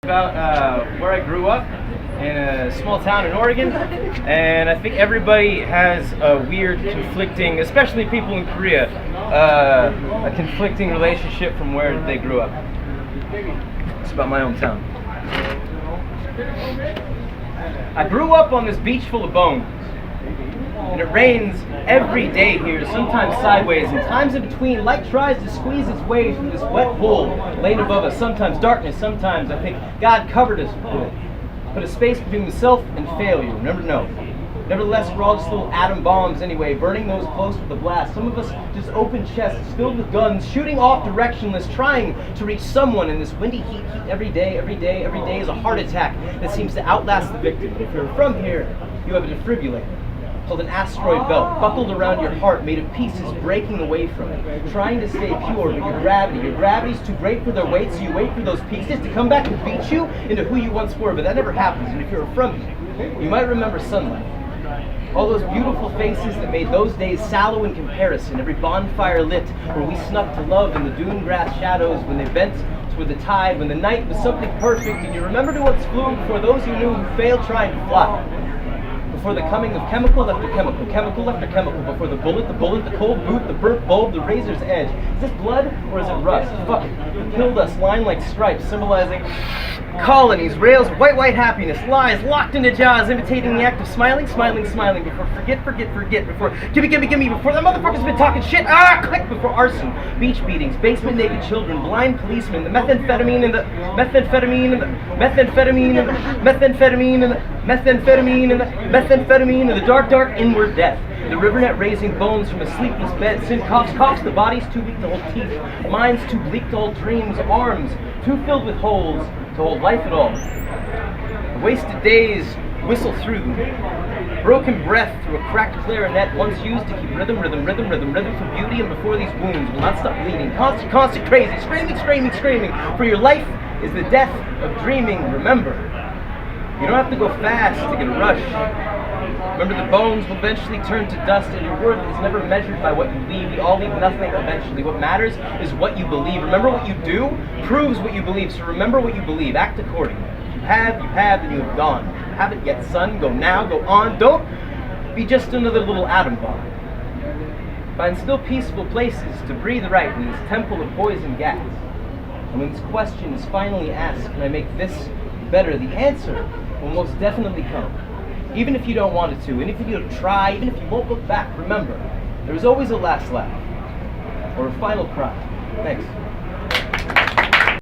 About where I grew up in a small town in Oregon, and I think everybody has a weird, conflicting, especially people in Korea, a conflicting relationship from where they grew up. It's about my hometown. I grew up on this beach full of bones, and it rains every day here, sometimes sideways, and times in between, light tries to squeeze its way through this wet hole laying above us, sometimes darkness, sometimes I think God covered us with it. Put a space between himself and failure, never know. Nevertheless, we're all just little atom bombs anyway, burning those close with a blast. Some of us just open chests filled with guns, shooting off directionless, trying to reach someone in this windy heat every day is a heart attack that seems to outlast the victim. If you're from here, you have a defibrillator called an asteroid belt, buckled around your heart, made of pieces breaking away from it, trying to stay pure, but your gravity's too great for their weight, so you wait for those pieces to come back and beat you into who you once were, but that never happens, and if you're from here, you might remember sunlight. All those beautiful faces that made those days sallow in comparison, every bonfire lit, where we snuck to love in the dune grass shadows when they bent toward the tide, when the night was something perfect, and you remember to once flew before those you knew who failed trying to fly. Before the coming of chemical after chemical, chemical after chemical, before the bullet, the cold boot, the burnt bulb, the razor's edge. Is this blood or is it rust? Fuck it. It killed us, line like stripes, symbolizing colonies, rails, white happiness, lies locked into jaws, imitating the act of smiling, before forget, before gimme, before that motherfucker's been talking shit, click, before arson, beach beatings, basement naked children, blind policemen, the methamphetamine and the dark inward death. The river net raising bones from a sleepless bed. Sin coughs, the body's too weak to hold teeth. Minds too bleak to hold dreams. Arms too filled with holes to hold life at all. The wasted days whistle through. Broken breath through a cracked clarinet once used to keep rhythm for beauty, and before these wounds will not stop bleeding. Constant crazy, screaming. For your life is the death of dreaming. Remember, you don't have to go fast to get a rush. Remember, the bones will eventually turn to dust, and your worth is never measured by what you leave. We all leave nothing eventually. What matters is what you believe. Remember, what you do proves what you believe. So remember what you believe. Act accordingly. If you have, then you have gone. If you haven't yet, son, go now, go on. Don't be just another little atom bomb. Find still peaceful places to breathe right in this temple of poison gas. And when this question is finally asked, can I make this better, the answer will most definitely come. Even if you don't want it to, and if you don't try, even if you won't look back, remember, there is always a last laugh, or a final cry. Thanks.